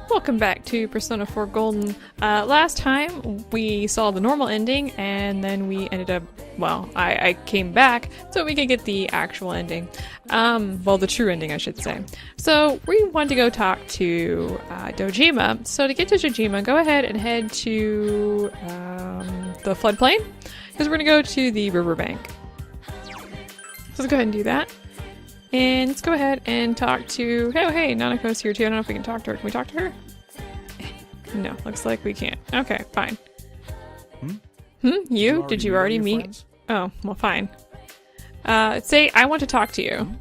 Welcome back to Persona 4 Golden. Last time we saw the normal ending and then we ended up, well, I came back so we could get the actual ending. Well, the true ending, I should say. So we want to go talk to Dojima. So to get to Dojima, go ahead and head to the floodplain because we're going to go to the riverbank. So let's go ahead and do that. And let's go ahead and talk to... Oh, hey, Nanako's here too. I don't know if we can talk to her. Can we talk to her? No, looks like we can't. Okay, fine. You? Did you already meet? Friends? Oh, well, fine. Say, I want to talk to you.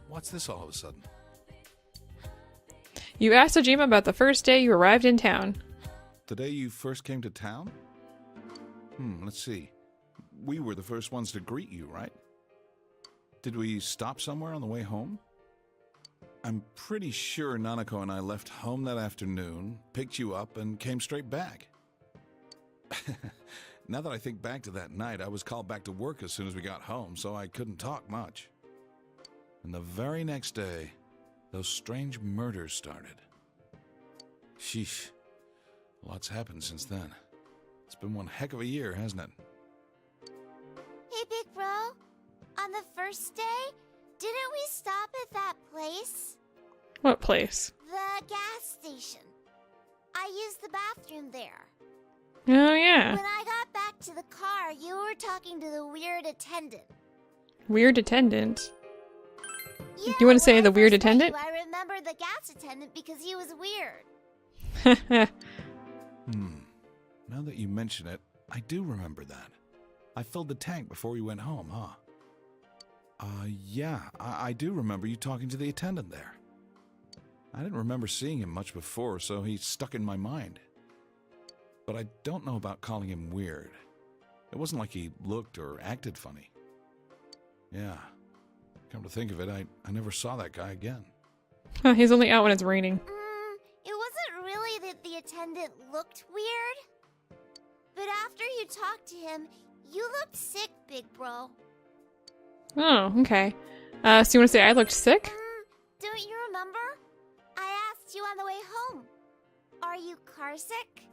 What's this all of a sudden? You asked Dojima about the first day you arrived in town. The day you first came to town? Let's see. We were the first ones to greet you, right? Did we stop somewhere on the way home? I'm pretty sure Nanako and I left home that afternoon, picked you up, and came straight back. Now that I think back to that night, I was called back to work as soon as we got home, so I couldn't talk much. And the very next day, those strange murders started. Sheesh. Lots happened since then. It's been one heck of a year, hasn't it? Hey, big bro. On the first day, didn't we stop at that place? What place? The gas station. I used the bathroom there. Oh, yeah. When I got back to the car, you were talking to the weird attendant. Weird attendant? Yeah, you want to say the weird attendant? I remember the gas attendant because he was weird. Now that you mention it, I do remember that. I filled the tank before we went home, huh? Yeah, I do remember you talking to the attendant there. I didn't remember seeing him much before, so he stuck in my mind. But I don't know about calling him weird. It wasn't like he looked or acted funny. Yeah, come to think of it, I never saw that guy again. Huh, he's only out when it's raining. It wasn't really that the attendant looked weird. But after you talked to him, you looked sick, big bro. Oh, okay. So you want to say I looked sick? Don't you remember? I asked you on the way home. Are you car sick?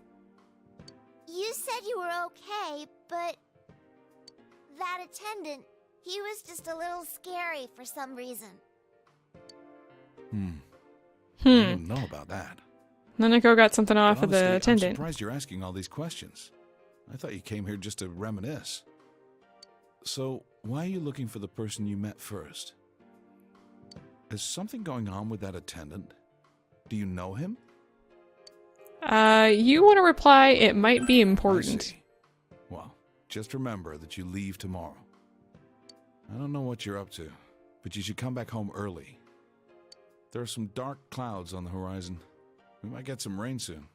You said you were okay, but that attendant, he was just a little scary for some reason. I don't know about that. Nanako got something off of the attendant. I'm surprised you're asking all these questions. I thought you came here just to reminisce. So, why are you looking for the person you met first? Is something going on with that attendant? Do you know him? You want to reply, it might be important. I see. Well, just remember that you leave tomorrow. I don't know what you're up to, but you should come back home early. There are some dark clouds on the horizon. We might get some rain soon.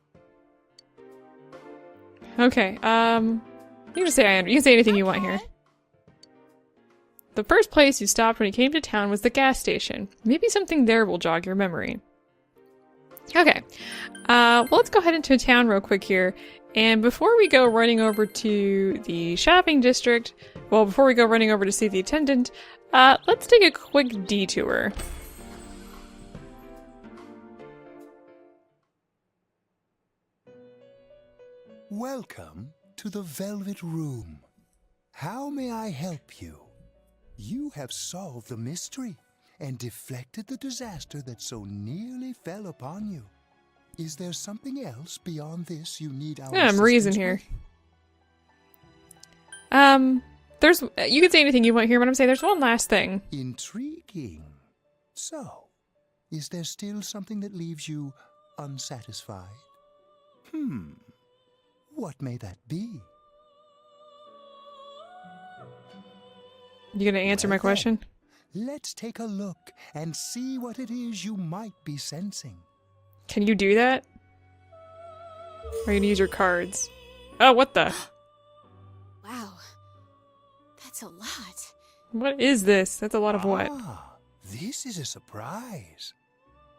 Okay, you can just say you can say anything you want here. The first place you stopped when you came to town was the gas station. Maybe something there will jog your memory. Okay, well, let's go head into town real quick here. And before we go running over to the shopping district, well, before we go running over to see the attendant, let's take a quick detour. Welcome to the Velvet Room. How may I help you? You have solved the mystery and deflected the disaster that so nearly fell upon you. Is there something else beyond this you need our assistance Marie's in here. You can say anything you want here, but I'm saying there's one last thing. Intriguing. So, is there still something that leaves you unsatisfied? What may that be? You gonna answer my question? Let's take a look and see what it is you might be sensing. Can you do that? Or are you gonna use your cards? Oh, what the? Wow, that's a lot. What is this? That's a lot of what? This is a surprise.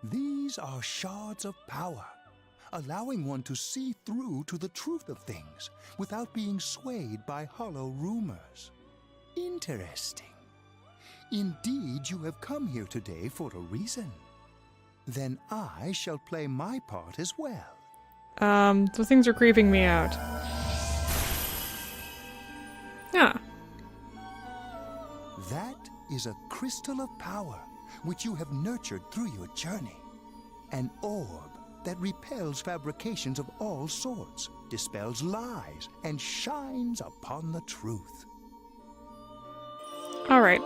These are shards of power, allowing one to see through to the truth of things without being swayed by hollow rumors. Interesting. Indeed, you have come here today for a reason. then I shall play my part as well. Those things are creeping me out. Ah. That is a crystal of power which you have nurtured through your journey. An orb that repels fabrications of all sorts, dispels lies, and shines upon the truth. Alright.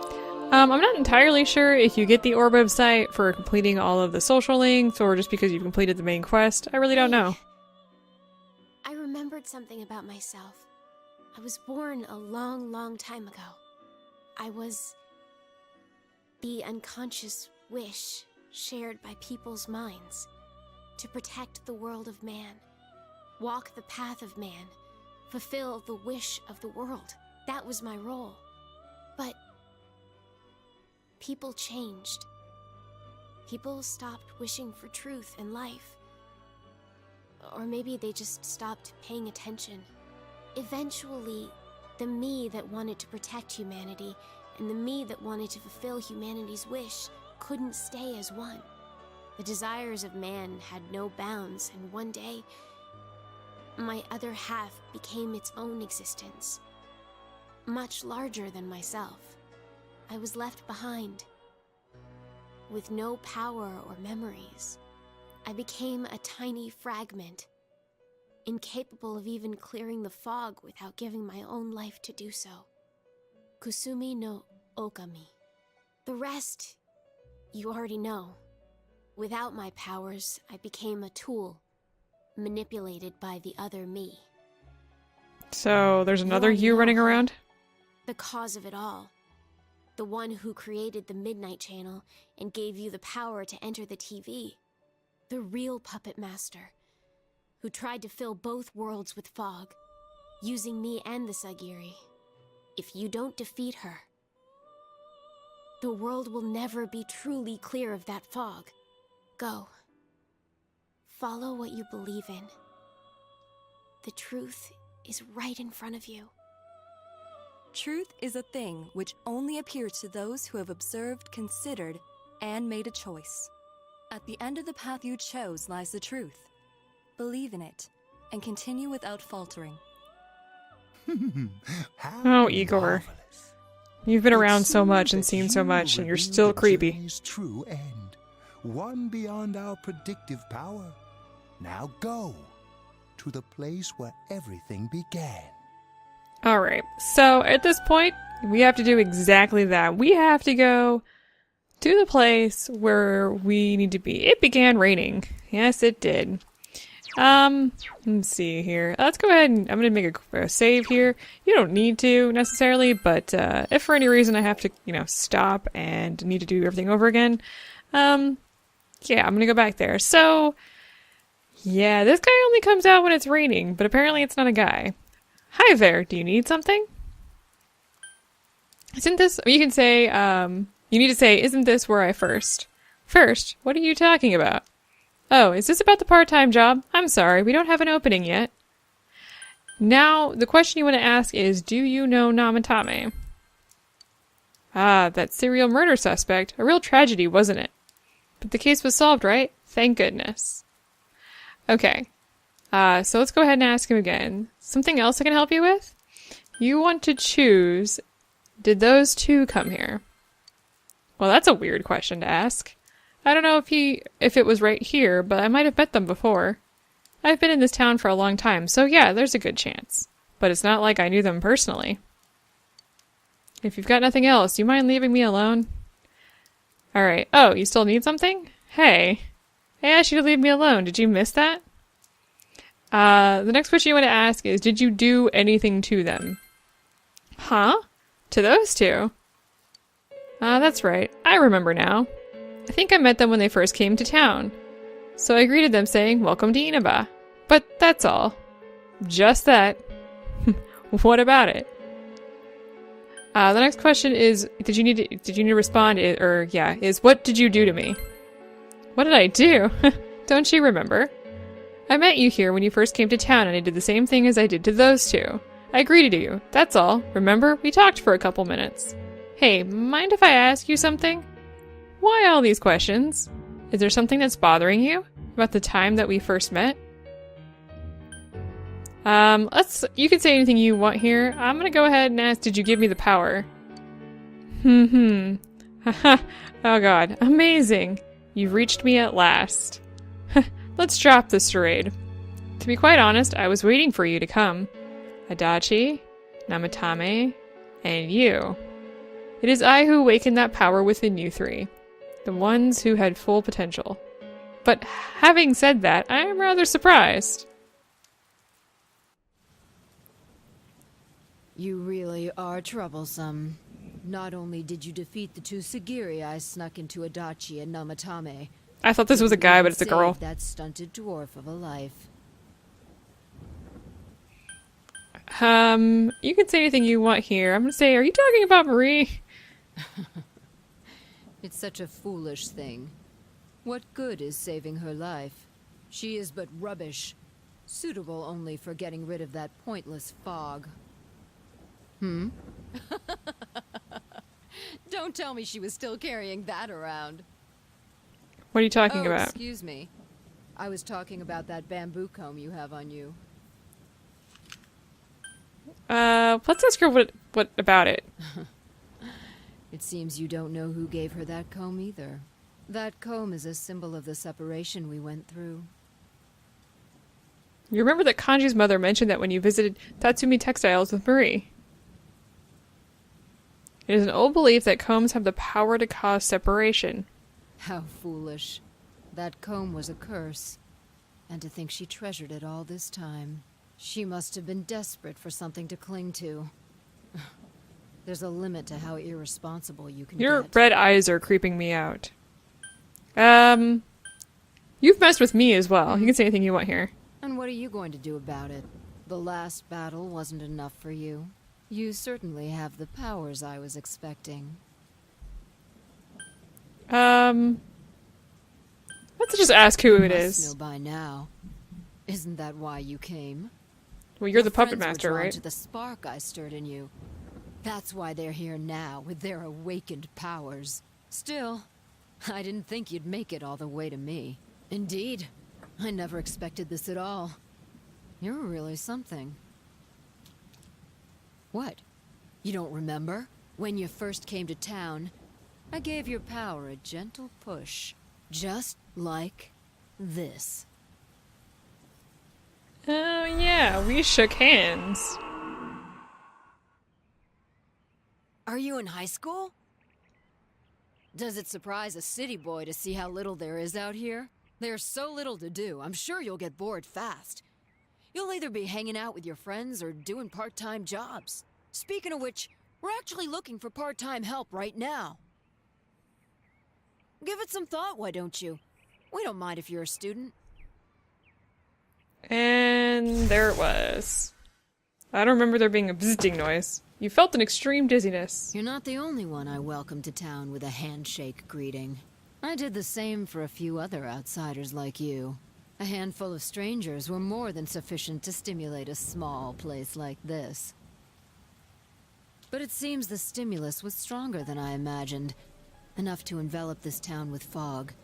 I'm not entirely sure if you get the Orb of Sight for completing all of the social links or just because you've completed the main quest. I really don't know. I remembered something about myself. I was born a long, long time ago. I was the unconscious wish shared by people's minds to protect the world of man, walk the path of man, fulfill the wish of the world. That was my role. But people changed. People stopped wishing for truth and life. Or maybe they just stopped paying attention. Eventually, the me that wanted to protect humanity and the me that wanted to fulfill humanity's wish couldn't stay as one. The desires of man had no bounds, and one day, my other half became its own existence, much larger than myself. I was left behind, with no power or memories. I became a tiny fragment, incapable of even clearing the fog without giving my own life to do so. Kusumi no Okami. The rest, you already know. Without my powers, I became a tool, manipulated by the other me. So, there's another you running around? The cause of it all. The one who created the Midnight Channel and gave you the power to enter the TV. The real puppet master, who tried to fill both worlds with fog, using me and the Sagiri. If you don't defeat her, the world will never be truly clear of that fog. Go. Follow what you believe in. The truth is right in front of you. Truth is a thing which only appears to those who have observed, considered, and made a choice. At the end of the path you chose lies the truth. Believe in it, and continue without faltering. Oh, Igor. You've been around so much and seen so much, and you're still creepy. True end, one beyond our predictive power. Now go to the place where everything began. Alright, so at this point, we have to do exactly that. We have to go to the place where we need to be. It began raining. Yes, it did. Let's see here. Let's go ahead and I'm gonna make a save here. You don't need to necessarily, but if for any reason I have to, stop and need to do everything over again, yeah, I'm gonna go back there. So, yeah, this guy only comes out when it's raining, but apparently it's not a guy. Hi there, do you need something? Isn't this, you can say, you need to say, isn't this where I first? First? What are you talking about? Oh, is this about the part-time job? I'm sorry, we don't have an opening yet. Now, the question you want to ask is, do you know Namatame? Ah, that serial murder suspect. A real tragedy, wasn't it? But the case was solved, right? Thank goodness. Okay. So let's go ahead and ask him again. Something else I can help you with? You want to choose, did those two come here? Well, that's a weird question to ask. I don't know if it was right here, but I might have met them before. I've been in this town for a long time, so yeah, there's a good chance. But it's not like I knew them personally. If you've got nothing else, do you mind leaving me alone? Alright. Oh, you still need something? Hey. I asked you to leave me alone. Did you miss that? The next question you want to ask is, did you do anything to them? Huh? To those two? That's right. I remember now. I think I met them when they first came to town. So I greeted them saying, welcome to Inaba. But that's all. Just that. What about it? The next question is, did you need to respond, is what did you do to me? What did I do? Don't you remember? I met you here when you first came to town and I did the same thing as I did to those two. I greeted you, that's all. Remember? We talked for a couple minutes. Hey, mind if I ask you something? Why all these questions? Is there something that's bothering you about the time that we first met? You can say anything you want here. I'm gonna go ahead and ask, did you give me the power? Haha. Oh god. Amazing. You've reached me at last. Let's drop this charade. To be quite honest, I was waiting for you to come. Adachi, Namatame, and you. It is I who awakened that power within you three. The ones who had full potential. But having said that, I am rather surprised. You really are troublesome. Not only did you defeat the two Sagiri I snuck into Adachi and Namatame. I thought this was a guy, but it's a girl. Saved that stunted dwarf of a life. You can say anything you want here. I'm gonna say, are you talking about Marie? It's such a foolish thing. What good is saving her life? She is but rubbish, suitable only for getting rid of that pointless fog. Don't tell me she was still carrying that around. What are you talking about? Excuse me. I was talking about that bamboo comb you have on you. Let's ask her what about it. It seems you don't know who gave her that comb either. That comb is a symbol of the separation we went through. You remember that Kanji's mother mentioned that when you visited Tatsumi Textiles with Marie. It is an old belief that combs have the power to cause separation. How foolish. That comb was a curse. And to think she treasured it all this time. She must have been desperate for something to cling to. There's a limit to how irresponsible you can Your get. red eyes are creeping me out. You've messed with me as well. You can say anything you want here. And what are you going to do about it? The last battle wasn't enough for you. You certainly have the powers I was expecting. Let's just ask who it You is. must know by now. Isn't that why you came? Well, you're the Your puppet friends were master, drawn right? to the spark I stirred in you. That's why they're here now, with their awakened powers. Still, I didn't think you'd make it all the way to me. Indeed, I never expected this at all. You're really something. What? You don't remember? When you first came to town, I gave your power a gentle push. Just like this. Oh yeah, we shook hands. Are you in high school? Does it surprise a city boy to see how little there is out here? There's so little to do, I'm sure you'll get bored fast. You'll either be hanging out with your friends or doing part-time jobs. Speaking of which, we're actually looking for part-time help right now. Give it some thought, why don't you? We don't mind if you're a student. And there it was. I don't remember there being a bzzting noise. You felt an extreme dizziness. You're not the only one I welcomed to town with a handshake greeting. I did the same for a few other outsiders like you. A handful of strangers were more than sufficient to stimulate a small place like this. But it seems the stimulus was stronger than I imagined. Enough to envelop this town with fog,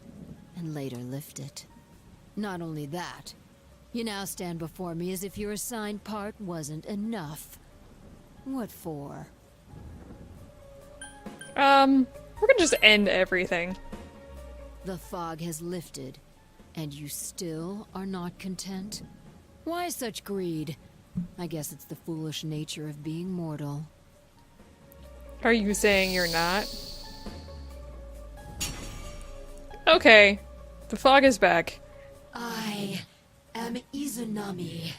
and later lift it. Not only that, you now stand before me as if your assigned part wasn't enough. What for? We're gonna just end everything. The fog has lifted, and you still are not content? Why such greed? I guess it's the foolish nature of being mortal. Are you saying you're not? Okay. The fog is back. I am Izunami.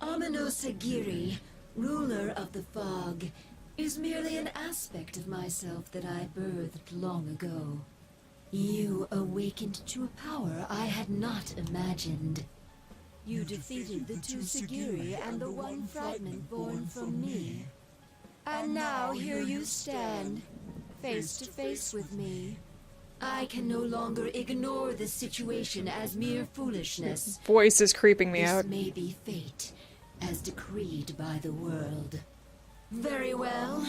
Amino Sagiri, ruler of the fog, is merely an aspect of myself that I birthed long ago. You awakened to a power I had not imagined. You defeated the two Sagiri and the one fragment born from me. And now here you stand, face to face with me. I can no longer ignore this situation as mere foolishness. Voice is creeping me This out. may be fate, as decreed by the world. Very well.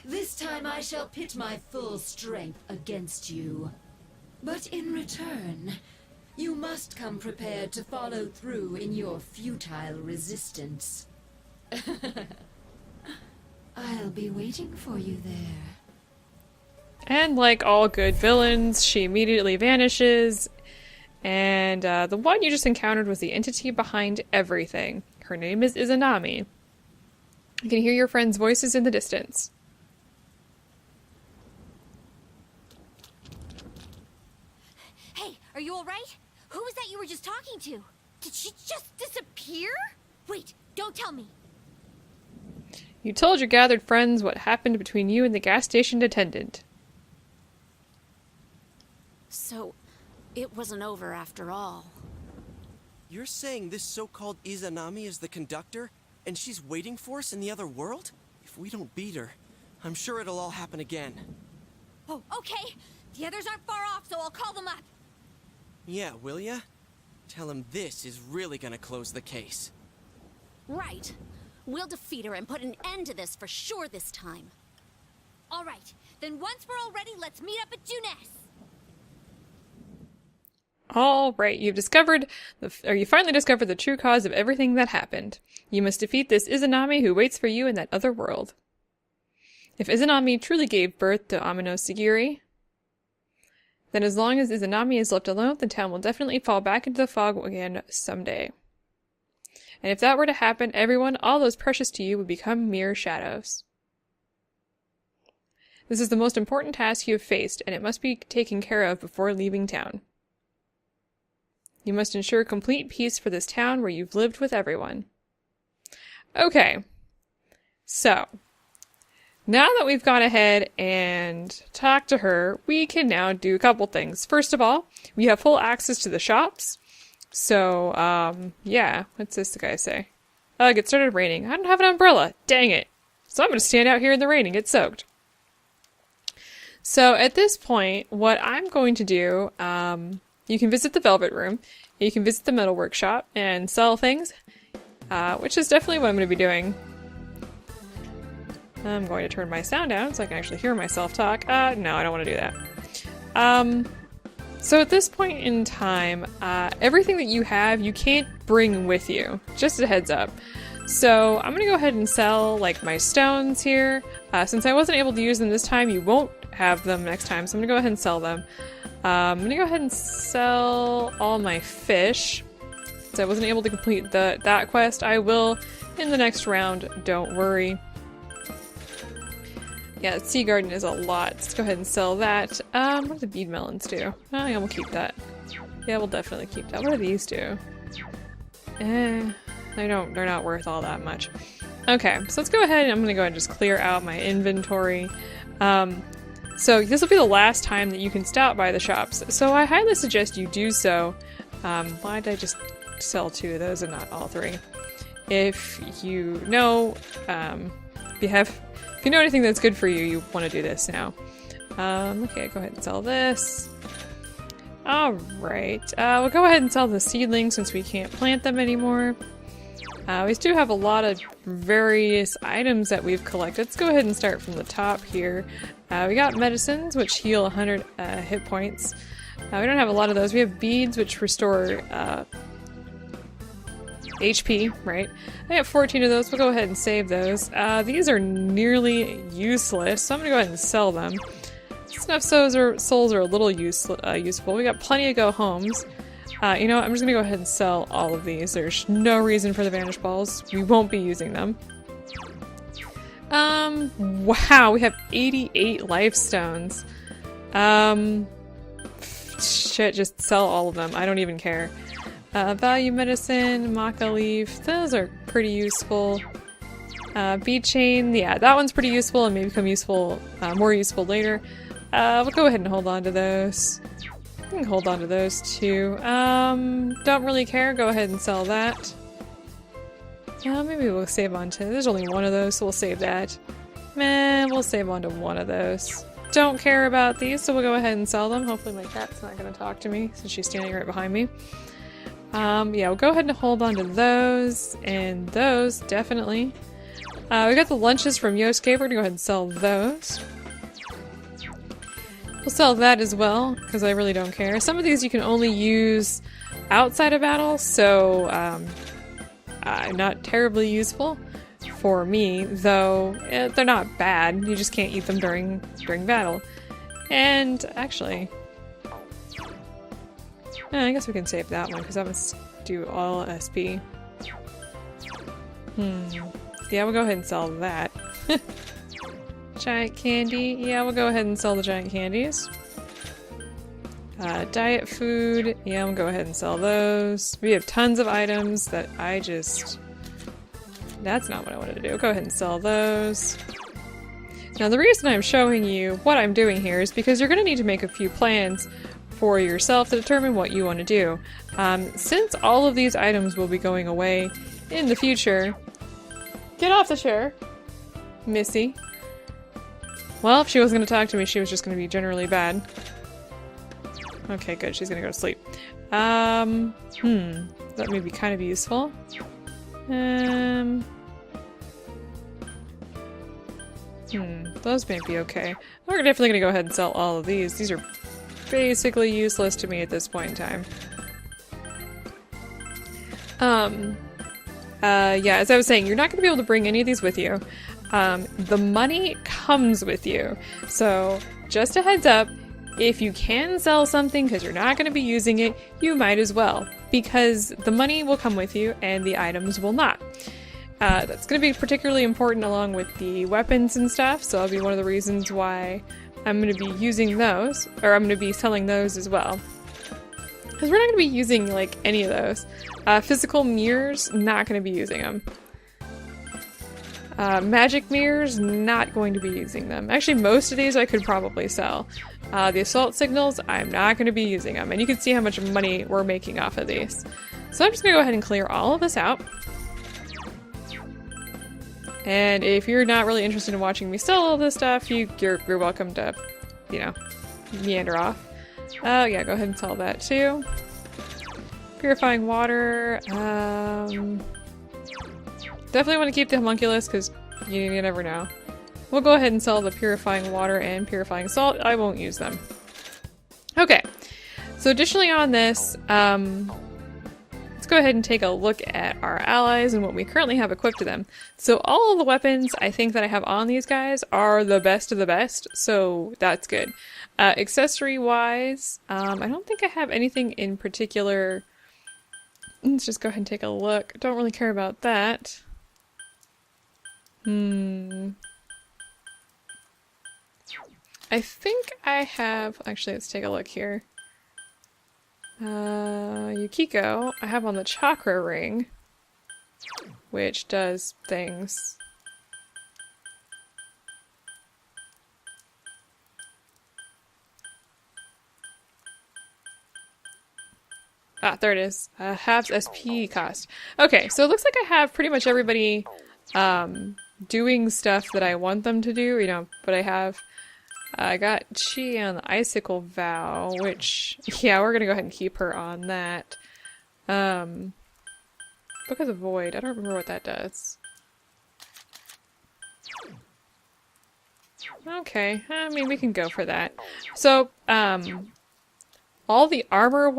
This time I shall pit my full strength against you. But in return, you must come prepared to follow through in your futile resistance. I'll be waiting for you there. And like all good villains, she immediately vanishes. And the one you just encountered was the entity behind everything. Her name is Izanami. You can hear your friends' voices in the distance. Hey, are you alright? Who was that you were just talking to? Did she just disappear? Wait, don't tell me. You told your gathered friends what happened between you and the gas station attendant. So, it wasn't over after all. You're saying this so-called Izanami is the conductor, and she's waiting for us in the other world? If we don't beat her, I'm sure it'll all happen again. Oh, okay. The others aren't far off, so I'll call them up. Yeah, will ya? Tell him this is really gonna close the case. Right. We'll defeat her and put an end to this for sure this time. Alright, then once we're all ready, let's meet up at Junes. All right, you finally discovered the true cause of everything that happened. You must defeat this Izanami who waits for you in that other world. If Izanami truly gave birth to Amino Sagiri, then as long as Izanami is left alone, the town will definitely fall back into the fog again someday. And if that were to happen, everyone, all those precious to you, would become mere shadows. This is the most important task you have faced, and it must be taken care of before leaving town. You must ensure complete peace for this town where you've lived with everyone. Okay. So, now that we've gone ahead and talked to her, we can now do a couple things. First of all, we have full access to the shops. So, yeah. What's this guy say? Ugh, it started raining. I don't have an umbrella. Dang it. So I'm going to stand out here in the rain and get soaked. So, at this point, what I'm going to do, you can visit the Velvet Room, you can visit the Metal Workshop, and sell things, which is definitely what I'm going to be doing. I'm going to turn my sound down so I can actually hear myself talk. No, I don't want to do that. So at this point in time, everything that you have, you can't bring with you. Just a heads up. So I'm going to go ahead and sell, like, my stones here. Since I wasn't able to use them this time, you won't have them next time, so I'm going to go ahead and sell them. I'm going to go ahead and sell all my fish. Since I wasn't able to complete that quest, I will in the next round, don't worry. Yeah, the Sea Garden is a lot. Let's go ahead and sell that. What do the bead melons do? Oh, yeah, we'll keep that. Yeah, we'll definitely keep that. What do these do? They're not worth all that much. Okay, so let's go ahead and I'm gonna go ahead and just clear out my inventory. So this will be the last time that you can stop by the shops. So I highly suggest you do so. Why did I just sell 2 of those and not all 3? If you know, if you know anything that's good for you, you want to do this now. Okay, go ahead and sell this. Alright, we'll go ahead and sell the seedlings since we can't plant them anymore. We do have a lot of various items that we've collected. Let's go ahead and start from the top here. We got medicines, which heal 100 hit points. We don't have a lot of those. We have beads, which restore HP, right? I have 14 of those. We'll go ahead and save those. These are nearly useless, so I'm gonna go ahead and sell them. Snuff souls are a little useful. We got plenty of go homes. You know what? I'm just gonna go ahead and sell all of these. There's no reason for the vanish balls. We won't be using them. Wow, we have 88 life stones. Shit, just sell all of them. I don't even care. Value medicine, maca leaf, those are pretty useful. Bead chain, yeah, that one's pretty useful and may become useful, more useful later. We'll go ahead and hold on to those. We can hold on to those too. Don't really care, go ahead and sell that. Maybe we'll save on to, there's only one of those, so we'll save that. Meh, we'll save on to one of those. Don't care about these, so we'll go ahead and sell them. Hopefully my cat's not gonna talk to me since she's standing right behind me. Yeah, we'll go ahead and hold on to those, and those, definitely. We got the lunches from Yosuke, we're gonna go ahead and sell those. We'll sell that as well, because I really don't care. Some of these you can only use outside of battle, so not terribly useful for me, though they're not bad. You just can't eat them during battle. And actually, I guess we can save that one, because that must do all SP. Yeah, we'll go ahead and sell that. Giant candy. Yeah, we'll go ahead and sell the giant candies. Diet food. Yeah, we'll go ahead and sell those. We have tons of items that I just... That's not what I wanted to do. Go ahead and sell those. Now, the reason I'm showing you what I'm doing here is because you're going to need to make a few plans for yourself to determine what you want to do. Since all of these items will be going away in the future... Get off the chair, Missy. Well, if she wasn't going to talk to me, she was just going to be generally bad. Okay, good. She's going to go to sleep. That may be kind of useful. Those may be okay. We're definitely going to go ahead and sell all of these. These are basically useless to me at this point in time. Yeah, as I was saying, you're not going to be able to bring any of these with you. The money comes with you. So, just a heads up, if you can sell something because you're not going to be using it, you might as well. Because the money will come with you and the items will not. That's going to be particularly important along with the weapons and stuff, so that'll be one of the reasons why I'm going to be using those, or I'm going to be selling those as well. Because we're not going to be using, like, any of those. Physical mirrors, not going to be using them. Magic mirrors, not going to be using them. Actually, most of these I could probably sell. The assault signals, I'm not going to be using them. And you can see how much money we're making off of these. So I'm just going to go ahead and clear all of this out. And if you're not really interested in watching me sell all this stuff, you're welcome to, you know, meander off. Oh yeah, go ahead and sell that too. Purifying water, definitely want to keep the homunculus because you never know. We'll go ahead and sell the purifying water and purifying salt. I won't use them. Okay, so additionally on this, let's go ahead and take a look at our allies and what we currently have equipped to them. So all of the weapons I think that I have on these guys are the best of the best, so that's good. Accessory-wise, I don't think I have anything in particular. Let's just go ahead and take a look. Don't really care about that. I think I have... Actually, let's take a look here. Yukiko, I have on the chakra ring, which does things. Ah, there it is. Halves SP cost. Okay, so it looks like I have pretty much everybody doing stuff that I want them to do, you know, but I got Chi on the Icicle Vow, which, yeah, we're gonna go ahead and keep her on that. Book of the Void, I don't remember what that does. Okay, I mean, we can go for that. So, all the armor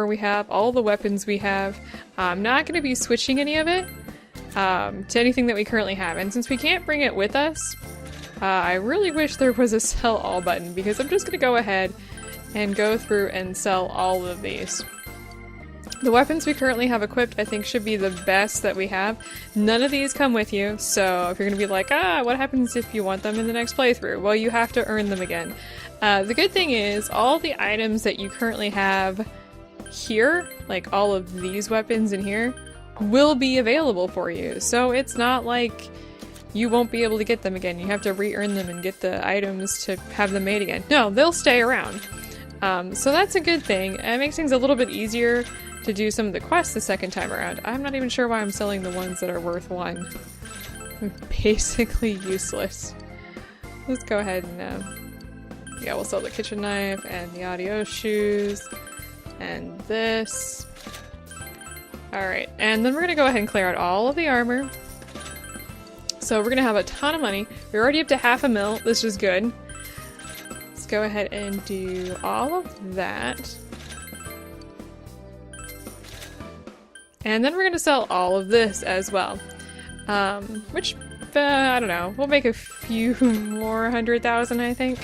we have, all the weapons we have, I'm not going to be switching any of it to anything that we currently have. And since we can't bring it with us, I really wish there was a sell all button, because I'm just going to go ahead and go through and sell all of these. The weapons we currently have equipped, I think, should be the best that we have. None of these come with you, so if you're going to be like, what happens if you want them in the next playthrough? Well, you have to earn them again. The good thing is, all the items that you currently have here, like all of these weapons in here, will be available for you. So it's not like you won't be able to get them again. You have to re-earn them and get the items to have them made again. No, they'll stay around. So that's a good thing. It makes things a little bit easier to do some of the quests the second time around. I'm not even sure why I'm selling the ones that are worth 1. Basically useless. Let's go ahead and yeah, we'll sell the kitchen knife and the audio shoes and this. Alright, and then we're gonna go ahead and clear out all of the armor. So we're gonna have a ton of money. We're already up to 500,000. This is good. Let's go ahead and do all of that. And then we're going to sell all of this as well. Which, I don't know, we'll make a few more 100,000, I think.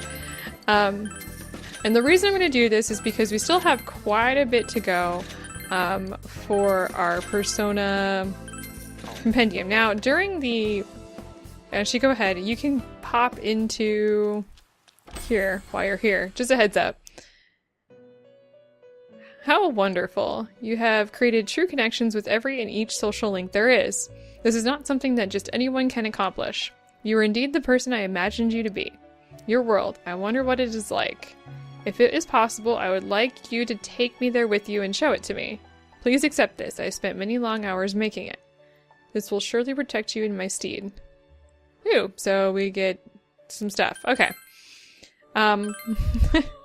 And the reason I'm going to do this is because we still have quite a bit to go for our Persona Compendium. Now, during the... Actually, go ahead. You can pop into here while you're here. Just a heads up. How wonderful. You have created true connections with every and each social link there is. This is not something that just anyone can accomplish. You are indeed the person I imagined you to be. Your world. I wonder what it is like. If it is possible, I would like you to take me there with you and show it to me. Please accept this. I spent many long hours making it. This will surely protect you in my stead. Ooh, so we get some stuff. Okay.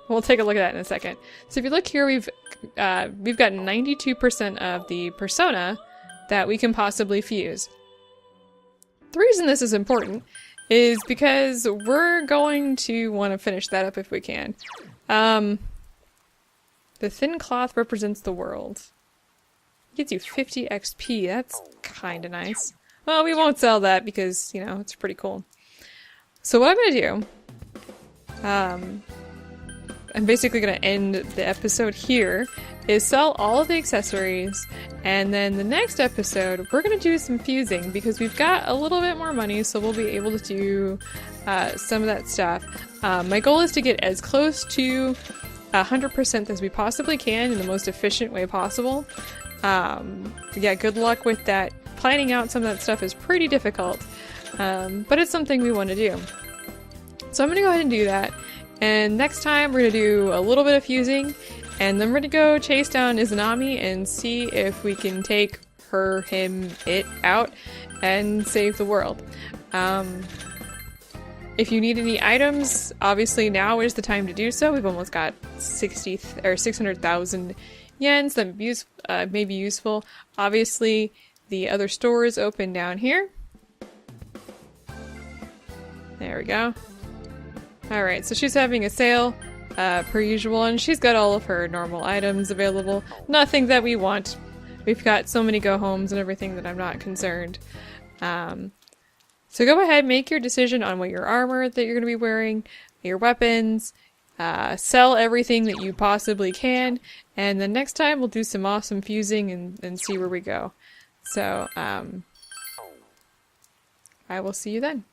We'll take a look at that in a second. So if you look here, we've got 92% of the persona that we can possibly fuse. The reason this is important is because we're going to want to finish that up if we can. The thin cloth represents the world. Gets you 50 XP. That's kind of nice. Well, we won't sell that because, you know, it's pretty cool. So what I'm going to do, I'm basically going to end the episode here, is sell all of the accessories, and then the next episode, we're going to do some fusing because we've got a little bit more money, so we'll be able to do some of that stuff. My goal is to get as close to 100% as we possibly can in the most efficient way possible. Yeah, good luck with that. Planning out some of that stuff is pretty difficult, but it's something we want to do. So I'm going to go ahead and do that, and next time we're going to do a little bit of fusing, and then we're going to go chase down Izanami and see if we can take her, him, it out and save the world. If you need any items, obviously now is the time to do so. We've almost got 600,000 yens that may be useful. Obviously, the other store is open down here. There we go. Alright, so she's having a sale, per usual, and she's got all of her normal items available. Nothing that we want. We've got so many go-homes and everything that I'm not concerned. So go ahead, make your decision on what your armor that you're going to be wearing, your weapons, sell everything that you possibly can, and then next time we'll do some awesome fusing and see where we go. So, I will see you then.